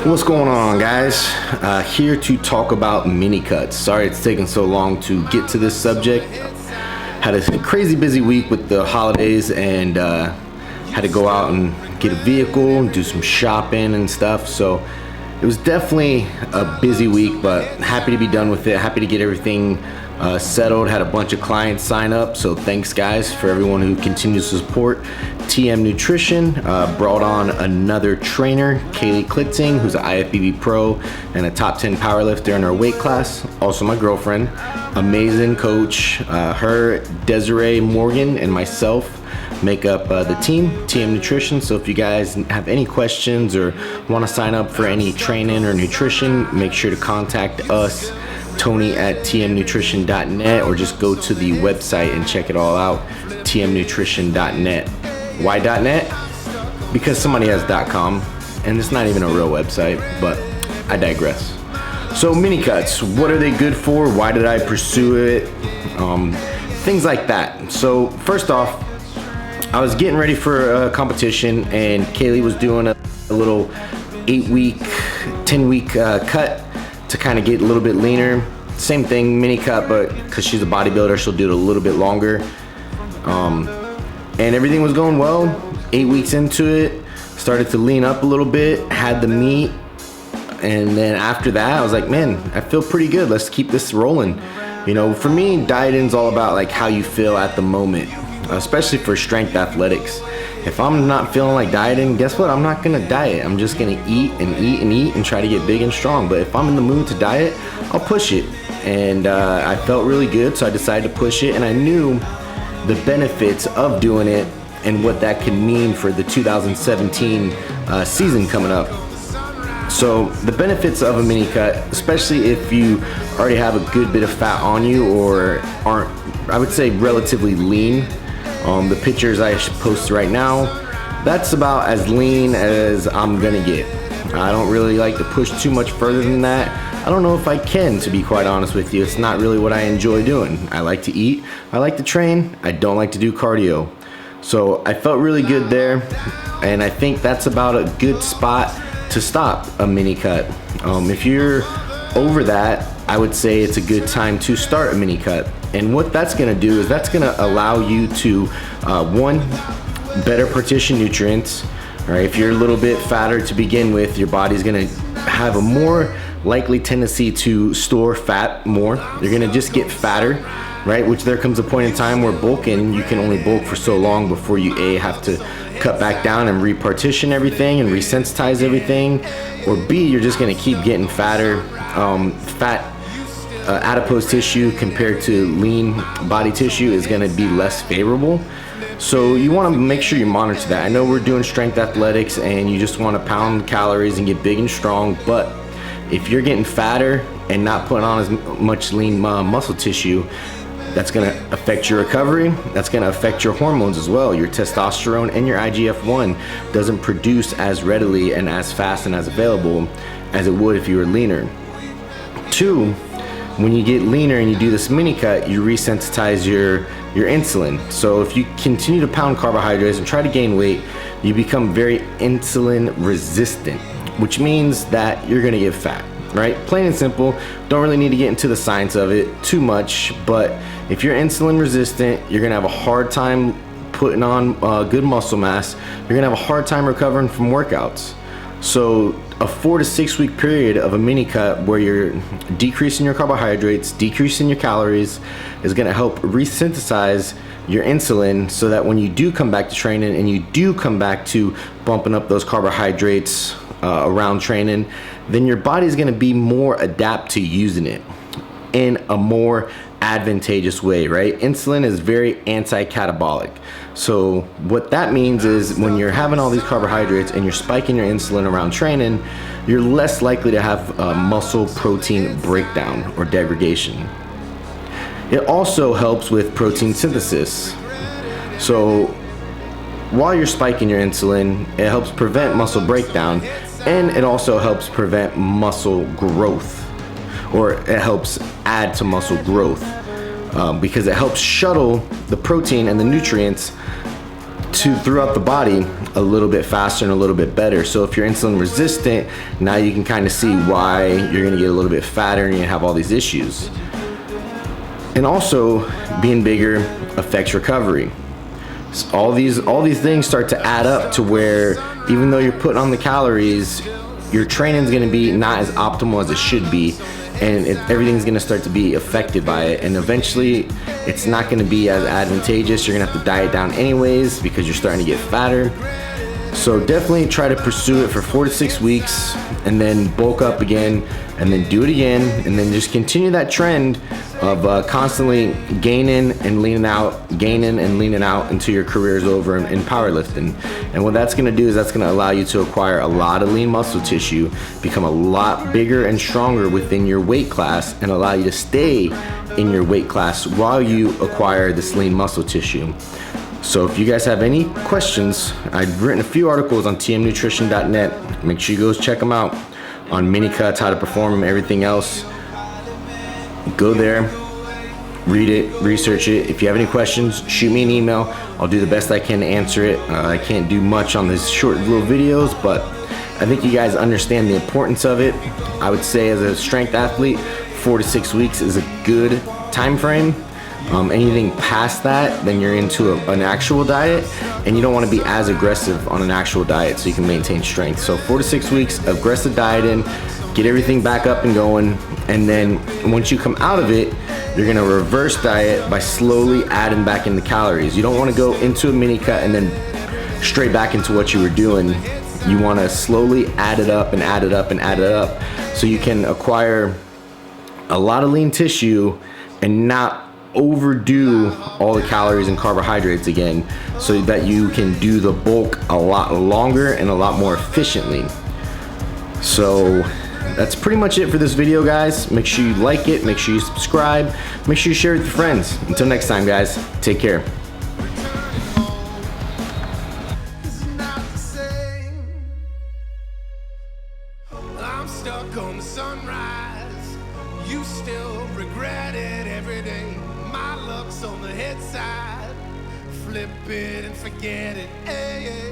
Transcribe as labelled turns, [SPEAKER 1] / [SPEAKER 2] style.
[SPEAKER 1] What's going on, guys? Here to talk about mini cuts. Sorry it's taken so long to get to this subject. Had a crazy busy week with the holidays and had to go out and get a vehicle and do some shopping and stuff. So it was definitely a busy week, but happy to be done with it. Happy to get everything settled. Had a bunch of clients sign up, so thanks guys for everyone who continues to support TM Nutrition. Brought on another trainer, Kaylee Klitting, who's an IFBB pro and a top 10 powerlifter in her weight class. Also my girlfriend, amazing coach. Her, Desiree Morgan, and myself make up the team, TM Nutrition. So if you guys have any questions or want to sign up for any training or nutrition, make sure to contact us, Tony at tmnutrition.net, or just go to the website and check it all out, tmnutrition.net. Why .net? Because somebody has .com, and it's not even a real website, but I digress. So mini cuts, what are they good for? Why did I pursue it? Things like that. So first off, I was getting ready for a competition, and Kaylee was doing a little 8-week, 10-week cut to kind of get a little bit leaner. Same thing, mini cut, but because she's a bodybuilder, she'll do it a little bit longer. And everything was going well. 8 weeks into it, started to lean up a little bit, had the meat, and then after that, I was like, man, I feel pretty good. Let's keep this rolling. You know, for me, dieting's all about like how you feel at the moment, especially for strength athletics. If I'm not feeling like dieting, guess what? I'm not gonna diet. I'm just gonna eat and eat and eat and try to get big and strong. But if I'm in the mood to diet, I'll push it. And I felt really good, so I decided to push it. And I knew the benefits of doing it and what that could mean for the 2017 season coming up. So the benefits of a mini cut, especially if you already have a good bit of fat on you or aren't, I would say, relatively lean. The pictures I post right now, that's about as lean as I'm gonna get. I don't really like to push too much further than that. I don't know if I can, to be quite honest with you. It's not really what I enjoy doing. I like to eat, I like to train, I don't like to do cardio. So I felt really good there, and I think that's about a good spot to stop a mini cut. If you're over that, I would say it's a good time to start a mini cut. And what that's gonna do is that's gonna allow you to, one, better partition nutrients. All right, if you're a little bit fatter to begin with, your body's gonna have a more likely tendency to store fat more. You're gonna just get fatter, right? Which there comes a point in time where bulking, you can only bulk for so long before you have to cut back down and repartition everything and resensitize everything, or B, you're just gonna keep getting fatter. Adipose tissue compared to lean body tissue is gonna be less favorable. So you wanna make sure you monitor that. I know we're doing strength athletics and you just wanna pound calories and get big and strong, but if you're getting fatter and not putting on as much lean muscle tissue, that's gonna affect your recovery. That's gonna affect your hormones as well. Your testosterone and your IGF-1 doesn't produce as readily and as fast and as available as it would if you were leaner. 2, when you get leaner and you do this mini cut, you resensitize your insulin. So if you continue to pound carbohydrates and try to gain weight, you become very insulin resistant, which means that you're gonna get fat, right? Plain and simple. Don't really need to get into the science of it too much, but if you're insulin resistant, you're gonna have a hard time putting on good muscle mass. You're gonna have a hard time recovering from workouts. So a 4 to 6 week period of a mini cut where you're decreasing your carbohydrates, decreasing your calories, is gonna help resynthesize your insulin so that when you do come back to training and you do come back to bumping up those carbohydrates around training, then your body's gonna be more adapt to using it in a more advantageous way, right? Insulin is very anti-catabolic. So what that means is when you're having all these carbohydrates and you're spiking your insulin around training, you're less likely to have muscle protein breakdown or degradation. It also helps with protein synthesis. So while you're spiking your insulin, it helps prevent muscle breakdown, and it also helps prevent muscle growth, or it helps add to muscle growth because it helps shuttle the protein and the nutrients throughout the body a little bit faster and a little bit better. So if you're insulin resistant, now you can kind of see why you're gonna get a little bit fatter and you're gonna have all these issues. And also, being bigger affects recovery. So all these things start to add up to where even though you're putting on the calories, your training is going to be not as optimal as it should be, and everything's going to start to be affected by it, and eventually it's not going to be as advantageous. You're going to have to diet down anyways because you're starting to get fatter. So definitely try to pursue it for 4 to 6 weeks and then bulk up again and then do it again, and then just continue that trend of constantly gaining and leaning out, gaining and leaning out until your career is over in powerlifting. And what that's gonna do is that's gonna allow you to acquire a lot of lean muscle tissue, become a lot bigger and stronger within your weight class, and allow you to stay in your weight class while you acquire this lean muscle tissue. So if you guys have any questions, I've written a few articles on tmnutrition.net. Make sure you go check them out on mini cuts, how to perform them, everything else. Go there, read it, research it. If you have any questions, shoot me an email. I'll do the best I can to answer it. I can't do much on these short little videos, but I think you guys understand the importance of it. I would say as a strength athlete, 4 to 6 weeks is a good time frame. Anything past that, then you're into an actual diet, and you don't want to be as aggressive on an actual diet so you can maintain strength. So 4 to 6 weeks, aggressive dieting, get everything back up and going, and then once you come out of it, you're gonna reverse diet by slowly adding back in the calories. You don't want to go into a mini cut and then straight back into what you were doing. You want to slowly add it up and add it up and add it up so you can acquire a lot of lean tissue and not overdo all the calories and carbohydrates again, so that you can do the bulk a lot longer and a lot more efficiently. So that's pretty much it for this video, guys. Make sure you like it, make sure you subscribe, make sure you share it with your friends. Until next time, guys, take care.
[SPEAKER 2] I'm stuck on the sunrise. You still regret it every day. My luck's on the head side. Flip it and forget it. Hey, hey.